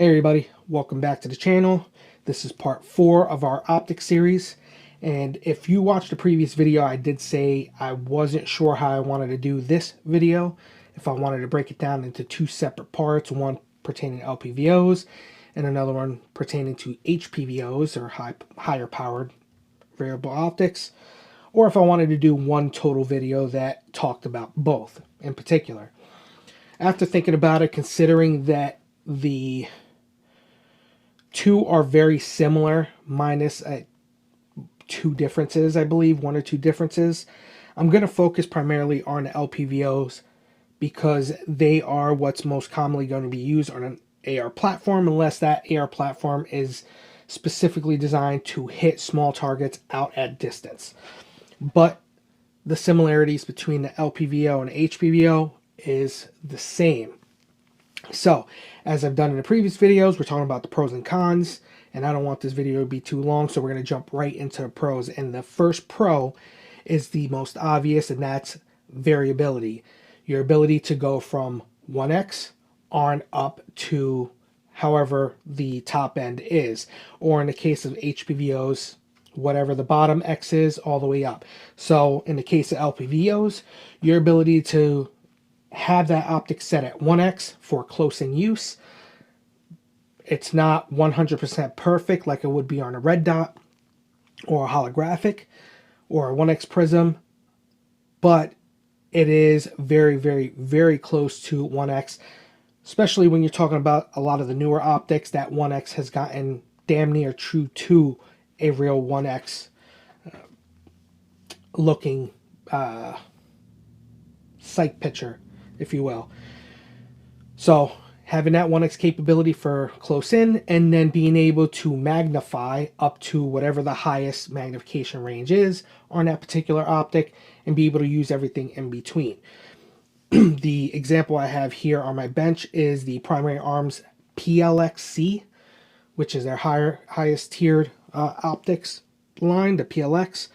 Hey everybody, welcome back to the channel. This is part 4 of our Optic series, and if you watched the previous video, I did say I wasn't sure how I wanted to do this video, if I wanted to break it down into two separate parts, one pertaining to LPVOs and another one pertaining to HPVOs, or higher powered variable optics, or if I wanted to do one total video that talked about both in particular. After thinking about it, considering that the two are very similar, minus two differences, I believe, one or two differences, I'm going to focus primarily on LPVOs because they are what's most commonly going to be used on an AR platform, unless that AR platform is specifically designed to hit small targets out at distance. But the similarities between the LPVO and HPVO is the same. So, as I've done in the previous videos, we're talking about the pros and cons, and I don't want this video to be too long, so we're going to jump right into the pros. And the first pro is the most obvious, and that's variability. Your ability to go from 1x on up to however the top end is, or in the case of HPVOs, whatever the bottom X is, all the way up. So in the case of LPVOs, your ability to have that optic set at 1x for close-in use. It's not 100% perfect like it would be on a red dot or a holographic or a 1x prism, but it is very, very, very close to 1x, especially when you're talking about a lot of the newer optics. That 1x has gotten damn near true to a real 1x looking sight picture, if you will. So having that 1x capability for close in, and then being able to magnify up to whatever the highest magnification range is on that particular optic, and be able to use everything in between. The example I have here on my bench is the Primary Arms PLXC, which is their highest tiered optics line, the PLX.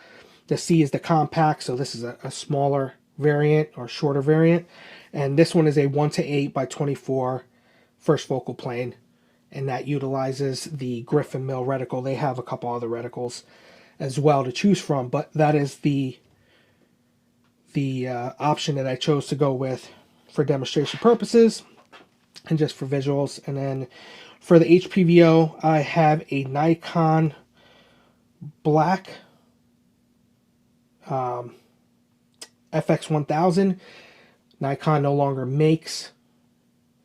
The C is the compact, so this is a smaller variant or shorter variant, and this one is a 1:8 by 24 first focal plane, and that utilizes the Griffin Mill reticle. They have a couple other reticles as well to choose from, but that is the option that I chose to go with for demonstration purposes and just for visuals. And then for the HPVO, I have a Nikon black FX1000. Nikon no longer makes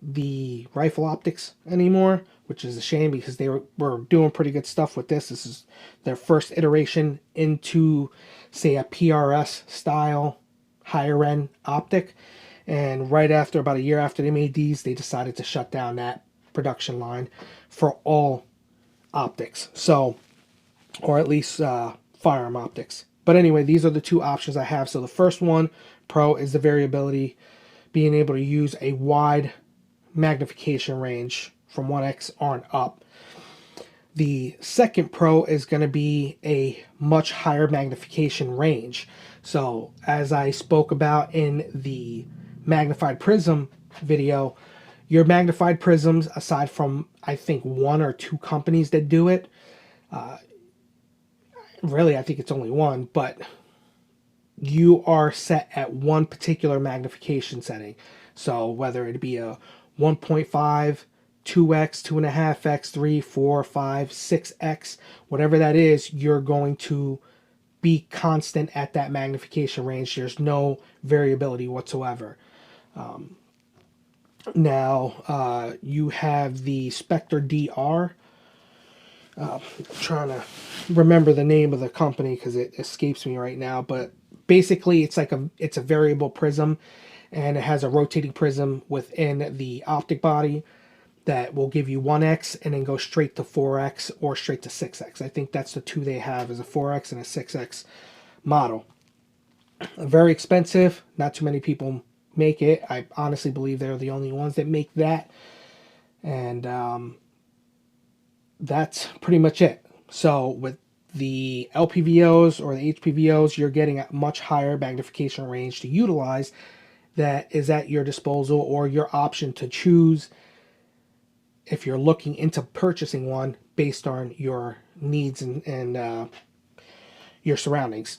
the rifle optics anymore, which is a shame because they were doing pretty good stuff with this. This is their first iteration into, say, a PRS style higher end optic, and right after, about a year after they made these, they decided to shut down that production line for all optics, so, or at least firearm optics. But anyway, these are the two options I have. So the first one, pro, is the variability, being able to use a wide magnification range from 1x on up. The second pro is going to be a much higher magnification range. So as I spoke about in the magnified prism video, your magnified prisms, aside from I think one or two companies that do it, really I think it's only one, but you are set at one particular magnification setting. So whether it be a 1.5, 2x, 2.5x, 3, 4, 5, 6x, whatever that is, you're going to be constant at that magnification range. There's no variability whatsoever. Now, you have the Spectre DR. I'm trying to remember the name of the company because it escapes me right now, but basically it's like it's a variable prism, and it has a rotating prism within the optic body that will give you 1x and then go straight to 4x or straight to 6x. I think that's the two they have, is a 4x and a 6x model. Very expensive. Not too many people make it. I honestly believe they're the only ones that make that. And that's pretty much it. So with the LPVOs or the HPVOs, you're getting a much higher magnification range to utilize that is at your disposal, or your option to choose if you're looking into purchasing one based on your needs and your surroundings.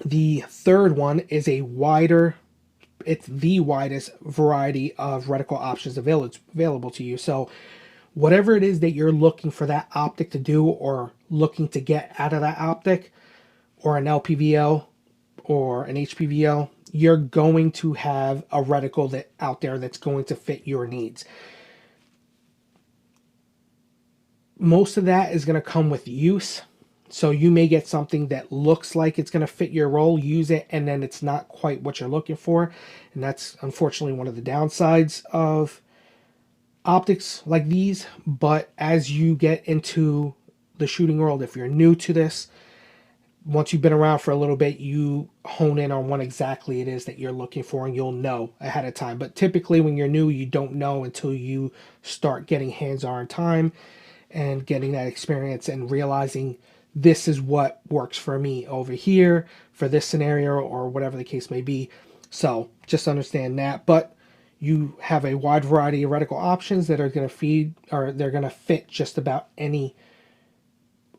The third one is it's the widest variety of reticle options available to you. So whatever it is that you're looking for that optic to do, or looking to get out of that optic, or an LPVO or an HPVO, you're going to have a reticle that out there that's going to fit your needs. Most of that is going to come with use. So you may get something that looks like it's going to fit your role, use it, and then it's not quite what you're looking for. And that's unfortunately one of the downsides of optics like these. But as you get into the shooting world, if you're new to this, once you've been around for a little bit, you hone in on what exactly it is that you're looking for, and you'll know ahead of time. But typically when you're new, you don't know until you start getting hands-on time and getting that experience and realizing this is what works for me over here for this scenario, or whatever the case may be. So just understand that. But you have a wide variety of reticle options that are going to they're going to fit just about any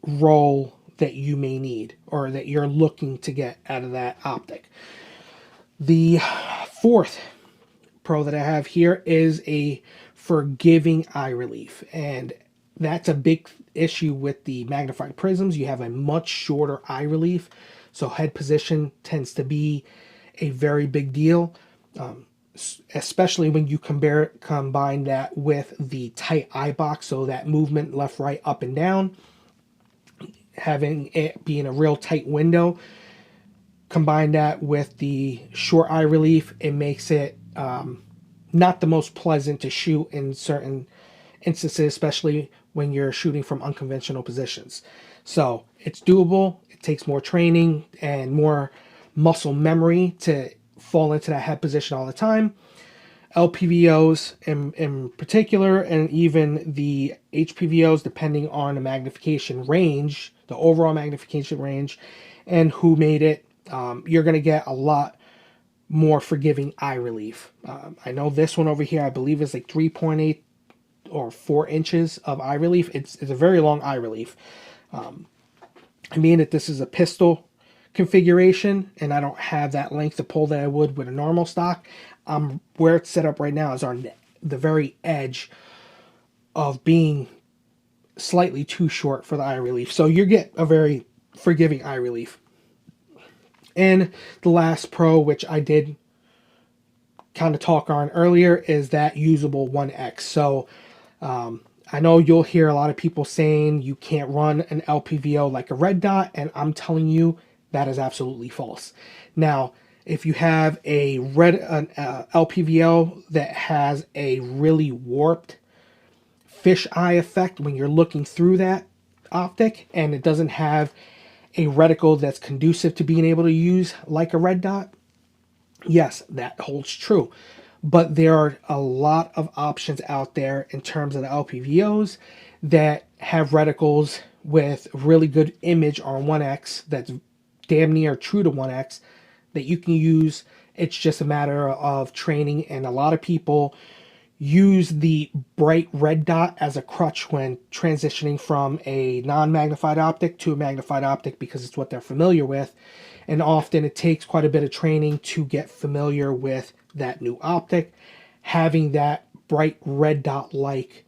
role that you may need or that you're looking to get out of that optic. The fourth pro that I have here is a forgiving eye relief, and that's a big issue with the magnified prisms. You have a much shorter eye relief, so head position tends to be a very big deal, especially when you combine that with the tight eye box, so that movement left, right, up, and down, having it being a real tight window. Combine that with the short eye relief, it makes it not the most pleasant to shoot in certain instances, especially when you're shooting from unconventional positions. So it's doable. It takes more training and more muscle memory to fall into that head position all the time. LPVOs in particular, and even the HPVOs, depending on the magnification range, the overall magnification range, and who made it, you're going to get a lot more forgiving eye relief. I know this one over here, I believe, is like 3.8 or 4 inches of eye relief. It's a very long eye relief. I mean that this is a pistol configuration, and I don't have that length of pull that I would with a normal stock. Where it's set up right now is on the very edge of being slightly too short for the eye relief. So you get a very forgiving eye relief. And the last pro, which I did kind of talk on earlier, is that usable 1X. So I know you'll hear a lot of people saying you can't run an LPVO like a red dot, and I'm telling you that is absolutely false. Now, if you have an LPVO that has a really warped fisheye effect when you're looking through that optic, and it doesn't have a reticle that's conducive to being able to use like a red dot, yes, that holds true. But there are a lot of options out there in terms of the LPVOs that have reticles with really good image on 1X that's damn near true to 1X that you can use. It's just a matter of training, and a lot of people use the bright red dot as a crutch when transitioning from a non-magnified optic to a magnified optic because it's what they're familiar with. And often it takes quite a bit of training to get familiar with that new optic. Having that bright red dot like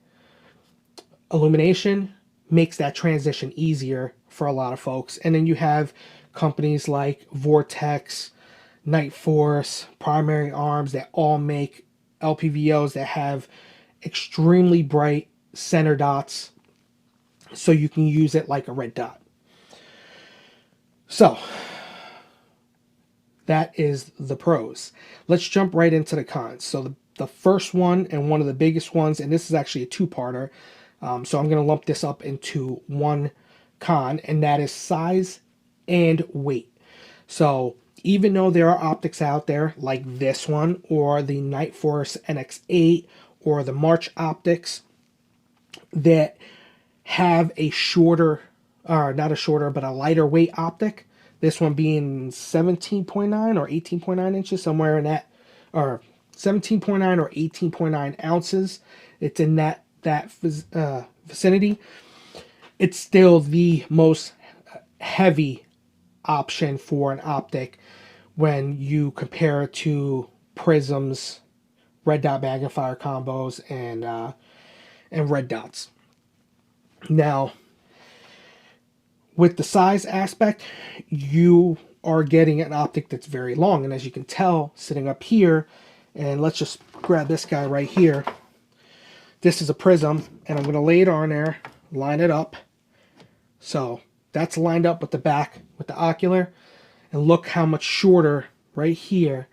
illumination makes that transition easier for a lot of folks. And then you have companies like Vortex, Night Force, Primary Arms that all make LPVOs that have extremely bright center dots, so you can use it like a red dot. So that is the pros. Let's jump right into the cons. So the first one, and one of the biggest ones, and this is actually a two-parter, so I'm going to lump this up into one con, and that is size and weight. So even though there are optics out there like this one, or the Night Force NX8, or the March optics that have a shorter, or not a shorter, but a lighter weight optic, this one being 17.9 or 18.9 inches, somewhere in that, or 17.9 or 18.9 ounces. It's in that that vicinity, it's still the most heavy option for an optic when you compare it to prisms, red dot magnifier combos, and red dots. Now, with the size aspect, you are getting an optic that's very long, and as you can tell, sitting up here, and let's just grab this guy right here. This is a prism, and I'm going to lay it on there, line it up. So that's lined up with the back, with the ocular, and look how much shorter right here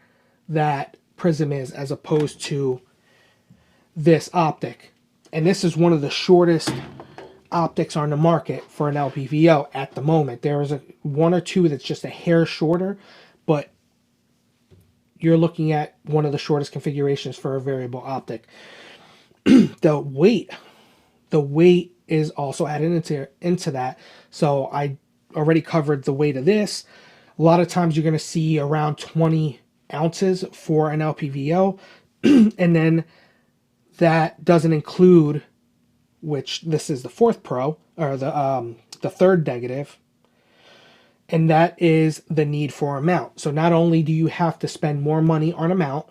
that prism is as opposed to this optic. And this is one of the shortest optics on the market for an LPVO at the moment. There is one or two that's just a hair shorter, but you're looking at one of the shortest configurations for a variable optic. The weight is also added into that. So I already covered the weight of this. A lot of times you're going to see around 20 ounces for an LPVO, and then that doesn't include, which this is the fourth pro, or the third negative, and that is the need for a mount. So not only do you have to spend more money on a mount,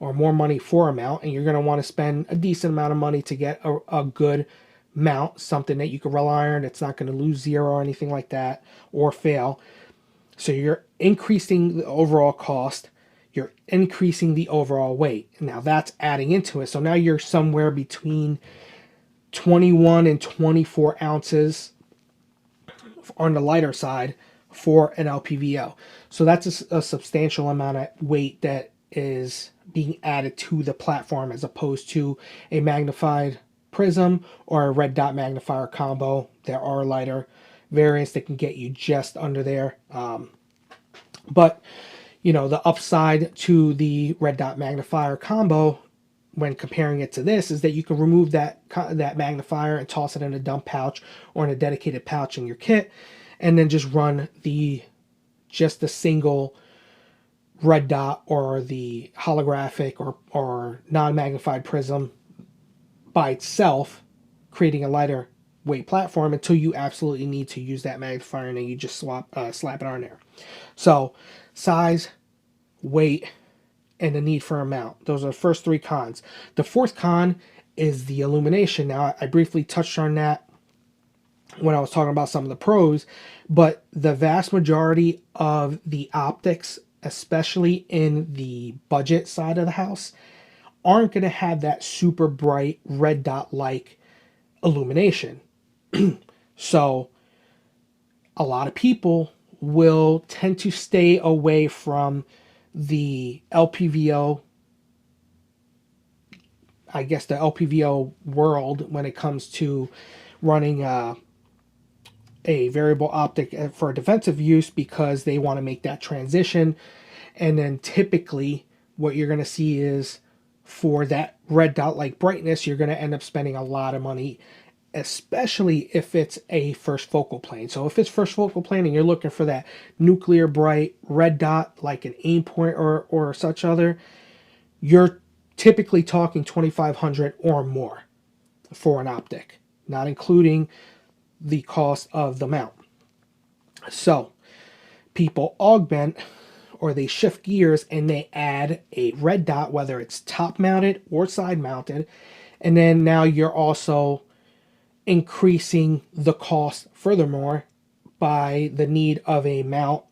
or more money for a mount, and you're going to want to spend a decent amount of money to get a good mount, something that you can rely on, it's not going to lose zero or anything like that, or fail. So you're increasing the overall cost, you're increasing the overall weight. Now that's adding into it. So now you're somewhere between 21 and 24 ounces on the lighter side for an LPVO. So that's a substantial amount of weight that is being added to the platform as opposed to a magnified prism or a red dot magnifier combo. There are lighter variants that can get you just under there. But, you know, the upside to the red dot magnifier combo when comparing it to this is that you can remove that magnifier and toss it in a dump pouch or in a dedicated pouch in your kit, and then just run just the single red dot or the holographic or non-magnified prism by itself, creating a lighter weight platform until you absolutely need to use that magnifier, and then you just slap it on there. So size, weight, and the need for a mount. Those are the first three cons. The fourth con is the illumination. Now, I briefly touched on that when I was talking about some of the pros, but the vast majority of the optics, especially in the budget side of the house, aren't going to have that super bright red dot like illumination. So a lot of people will tend to stay away from the LPVO, I guess the LPVO world, when it comes to running a variable optic for defensive use, because they want to make that transition. And then typically what you're going to see is for that red dot like brightness, you're going to end up spending a lot of money, especially if it's a first focal plane. So if it's first focal plane and you're looking for that nuclear bright red dot like an aim point or such other, you're typically talking $2,500 or more for an optic, not including the cost of the mount. So people augment, or they shift gears and they add a red dot, whether it's top mounted or side mounted, and then now you're also increasing the cost furthermore by the need of a mount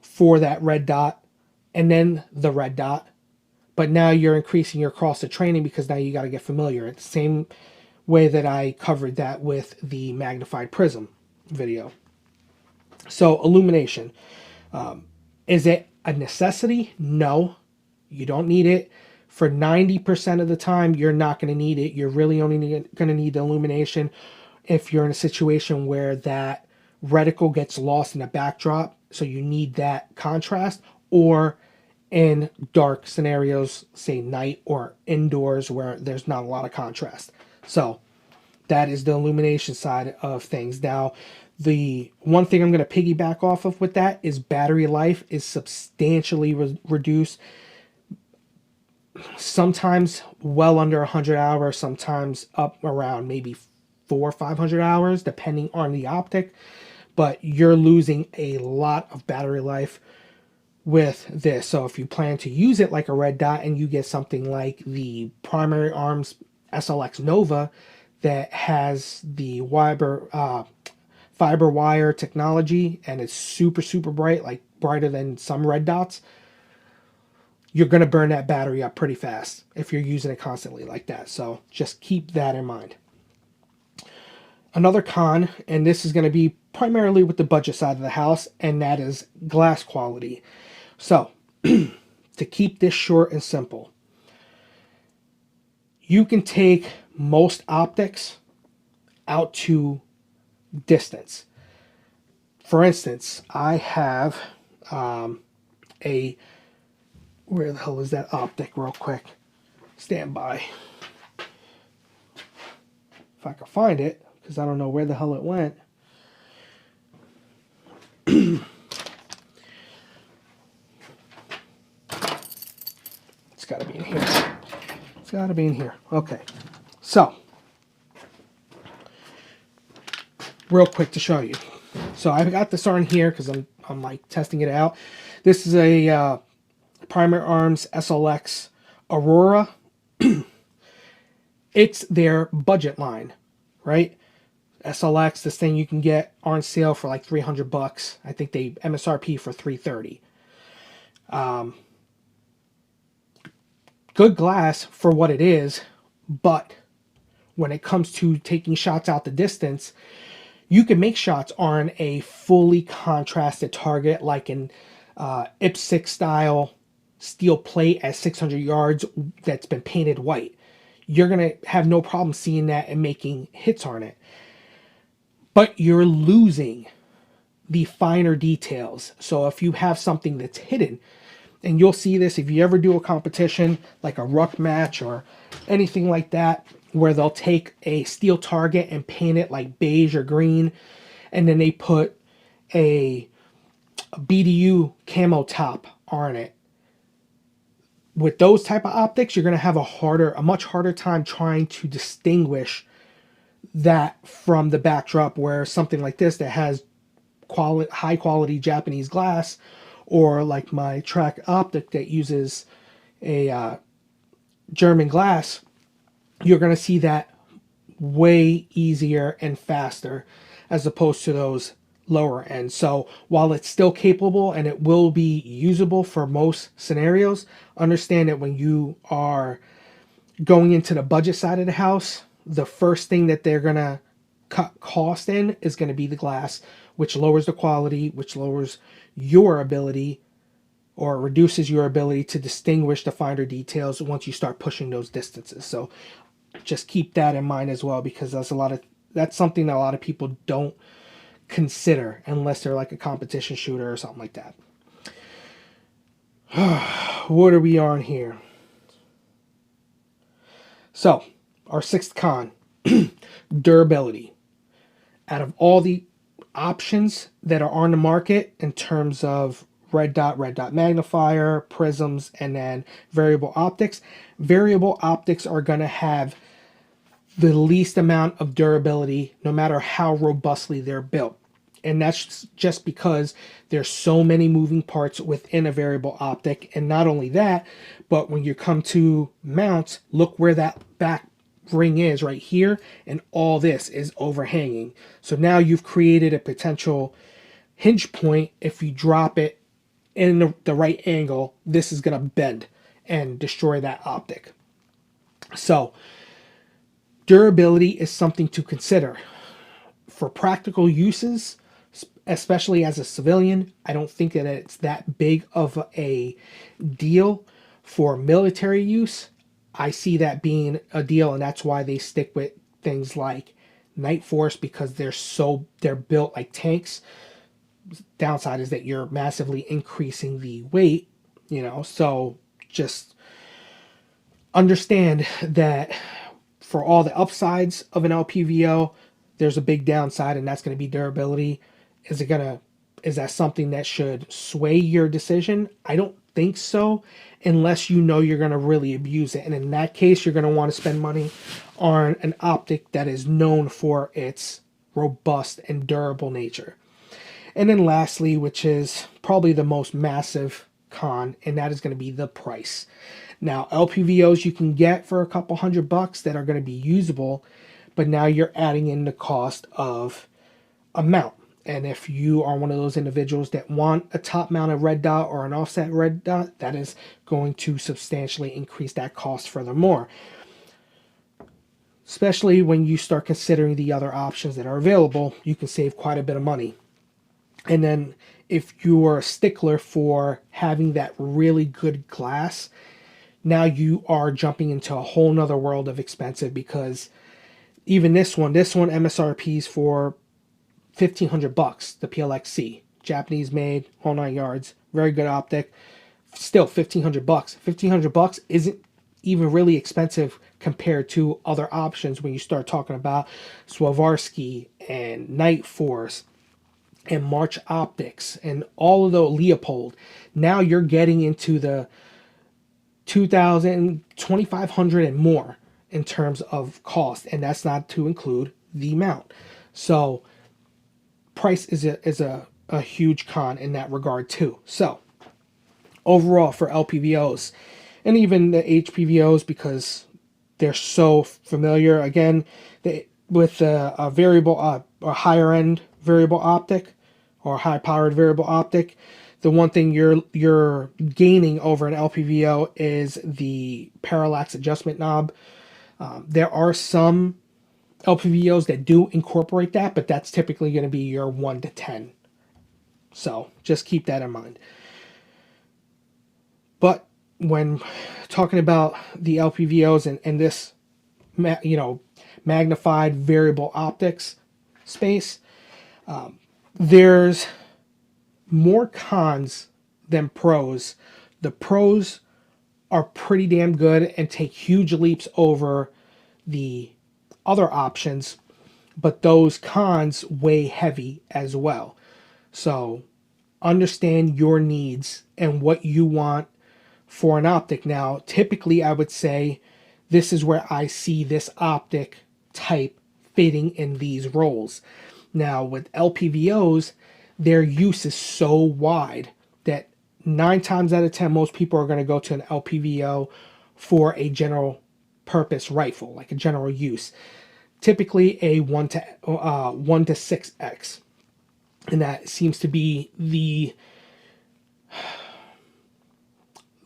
for that red dot and then the red dot. But now you're increasing your cost of training because now you got to get familiar. It's the same way that I covered that with the magnified prism video. So illumination, is it a necessity? No, you don't need it. For 90% of the time, you're not going to need it. You're really only going to need the illumination if you're in a situation where that reticle gets lost in a backdrop, so you need that contrast, or in dark scenarios, say night or indoors where there's not a lot of contrast. So that is the illumination side of things. Now, the one thing I'm going to piggyback off of with that is battery life is substantially reduced sometimes well under 100 hours, sometimes up around maybe 400 or 500 hours, depending on the optic. But you're losing a lot of battery life with this. So if you plan to use it like a red dot and you get something like the Primary Arms SLX Nova that has the fiber wire technology and it's super, super bright, like brighter than some red dots, you're going to burn that battery up pretty fast if you're using it constantly like that. So just keep that in mind. Another con, and this is going to be primarily with the budget side of the house, and that is glass quality. So to keep this short and simple, you can take most optics out to distance. For instance, I have where the hell is that optic real quick? Stand by. If I can find it, because I don't know where the hell it went. It's got to be in here. It's got to be in here. Okay. So, real quick to show you. So I've got this on here because I'm like testing it out. This is a Primary Arms SLX Aurora. It's their budget line, right? SLX, this thing you can get on sale for like $300. I think they MSRP for $330. Good glass for what it is, but when it comes to taking shots out the distance, you can make shots on a fully contrasted target like an IP6 style steel plate at 600 yards that's been painted white. You're going to have no problem seeing that and making hits on it. But you're losing the finer details. So if you have something that's hidden, and you'll see this if you ever do a competition like a ruck match or anything like that, where they'll take a steel target and paint it like beige or green, and then they put a BDU camo top on it. With those type of optics, you're going to have a much harder time trying to distinguish that from the backdrop, where something like this that has high quality Japanese glass, or like my track optic that uses a German glass, you're going to see that way easier and faster as opposed to those lower end. So while it's still capable and it will be usable for most scenarios, understand that when you are going into the budget side of the house, the first thing that they're going to cut cost in is going to be the glass, which lowers the quality, which lowers your ability or reduces your ability to distinguish the finer details once you start pushing those distances. So just keep that in mind as well, because that's something that a lot of people don't consider unless they're like a competition shooter or something like that. What are we on here? So our sixth con, durability. Out of all the options that are on the market in terms of red dot magnifier, prisms, and then variable optics are going to have the least amount of durability no matter how robustly they're built. And that's just because there's so many moving parts within a variable optic. And not only that, but when you come to mount, look where that back ring is right here, and all this is overhanging. So now you've created a potential hinge point. If you drop it in the right angle, this is going to bend and destroy that optic. So durability is something to consider. For practical uses, especially as a civilian, I don't think that it's that big of a deal. For military use, I see that being a deal, and that's why they stick with things like Night Force, because they're built like tanks. Downside is that you're massively increasing the weight, so just understand that for all the upsides of an LPVO, there's a big downside, and that's going to be durability. Is that something that should sway your decision? I don't think so, unless you know you're going to really abuse it. And in that case, you're going to want to spend money on an optic that is known for its robust and durable nature. And then lastly, which is probably the most massive con, and that is going to be the price. Now, LPVOs you can get for a couple $100 that are going to be usable, but now you're adding in the cost of a mount. And if you are one of those individuals that want a top mounted red dot or an offset red dot, that is going to substantially increase that cost furthermore. Especially when you start considering the other options that are available, you can save quite a bit of money. And then if you are a stickler for having that really good glass, now you are jumping into a whole nother world of expensive, because even this one MSRP is for $1,500, the PLXC, Japanese made, whole 9 yards, very good optic. Still $1,500. $1,500 isn't even really expensive compared to other options when you start talking about Swarovski and Night Force and March Optics and all of the Leopold. Now you're getting into the 2,000, 2,500 and more in terms of cost, and that's not to include the mount. So price is a huge con in that regard too. So overall for LPVOs and even the HPVOs, because they're so familiar, again, with a variable, a higher end variable optic or high powered variable optic, the one thing you're gaining over an LPVO is the parallax adjustment knob. There are some LPVOs that do incorporate that, but that's typically going to be your 1 to 10. So just keep that in mind. But when talking about the LPVOs and this, magnified variable optics space, there's more cons than pros. The pros are pretty damn good and take huge leaps over the other options, but those cons weigh heavy as well. So understand your needs and what you want for an optic. Now, typically I would say this is where I see this optic type fitting in these roles. Now, with LPVOs, their use is so wide that 9 times out of 10, most people are going to go to an LPVO for a general purpose rifle, like a general use. Typically a 1 to 6x. And that seems to be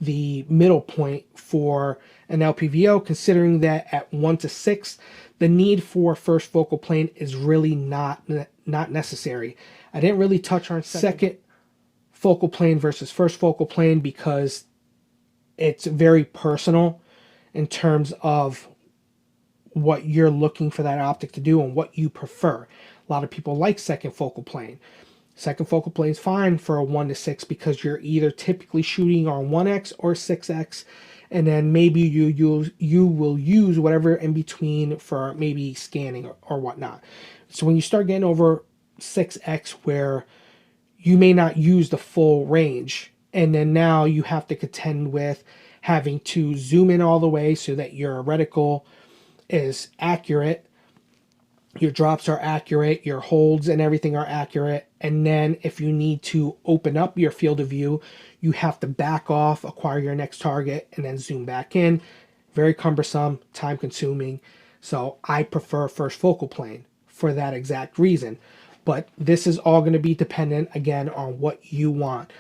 the middle point for an LPVO, considering that at 1 to 6, the need for first focal plane is really not necessary. I didn't really touch on second focal plane versus first focal plane because it's very personal in terms of what you're looking for that optic to do and what you prefer. A lot of people like second focal plane. Second focal plane is fine for a 1 to 6 because you're either typically shooting on 1x or 6x, and then maybe you will use whatever in between for maybe scanning or whatnot. So when you start getting over 6x, where you may not use the full range, and then now you have to contend with having to zoom in all the way so that your reticle is accurate, your drops are accurate, your holds and everything are accurate, and then if you need to open up your field of view, you have to back off, acquire your next target, and then zoom back in. Very cumbersome, time consuming. So I prefer first focal plane for that exact reason. But this is all going to be dependent, again, on what you want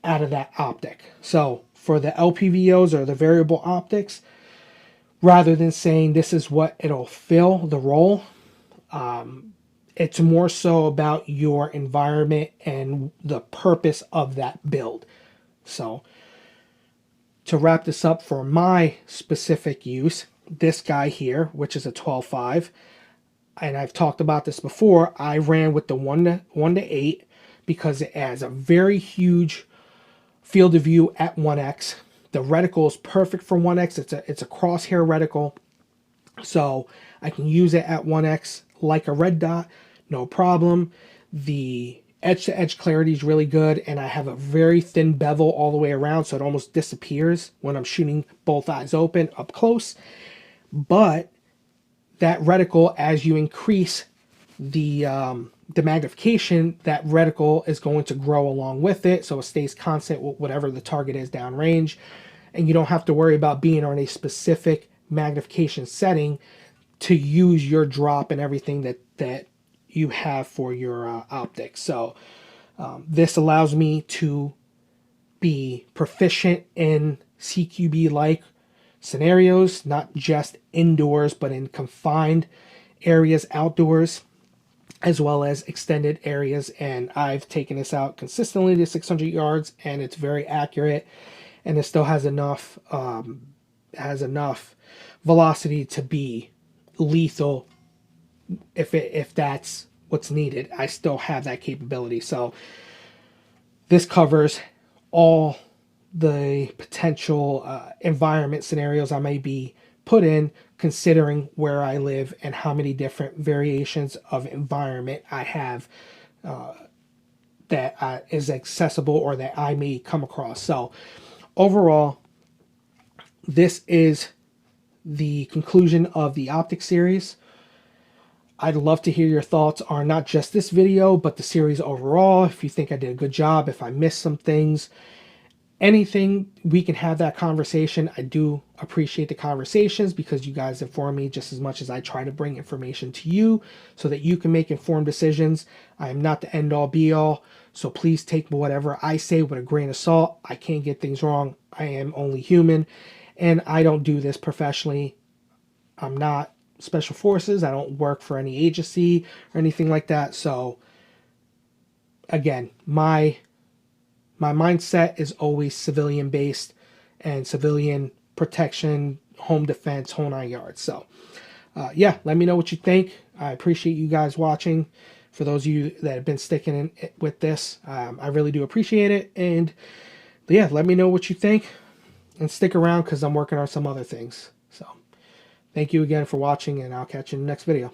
out of that optic. So for the LPVOs or the variable optics, rather than saying this is what it'll fill the role, it's more so about your environment and the purpose of that build. So to wrap this up for my specific use, this guy here, which is a 12.5, and I've talked about this before, I ran with the 1 to 8 because it has a very huge field of view at 1x. The reticle is perfect for 1x. It's a crosshair reticle, so I can use it at 1x like a red dot, no problem. The edge to edge clarity is really good, and I have a very thin bevel all the way around, so it almost disappears when I'm shooting both eyes open up close. But that reticle, as you increase the magnification, that reticle is going to grow along with it, so it stays constant with whatever the target is downrange, and you don't have to worry about being on a specific magnification setting to use your drop and everything that you have for your optics. So this allows me to be proficient in CQB-like scenarios, not just indoors, but in confined areas outdoors, as well as extended areas. And I've taken this out consistently to 600 yards, and it's very accurate, and it still has enough velocity to be lethal if that's what's needed. I still have that capability. So this covers all the potential environment scenarios I may be put in, considering where I live and how many different variations of environment I have that is accessible or that I may come across. So overall, this is the conclusion of the Optic series. I'd love to hear your thoughts on not just this video, but the series overall. If you think I did a good job, if I missed some things, anything, we can have that conversation. I do appreciate the conversations because you guys inform me just as much as I try to bring information to you so that you can make informed decisions. I am not the end all be all, so please take whatever I say with a grain of salt. I can't get things wrong. I am only human, and I don't do this professionally. I'm not special forces. I don't work for any agency or anything like that. So again, my mindset is always civilian based and civilian protection, home defense, whole 9 yards. So yeah, let me know what you think. I appreciate you guys watching. For those of you that have been sticking in with this, I really do appreciate it. And yeah, let me know what you think and stick around because I'm working on some other things. So thank you again for watching, and I'll catch you in the next video.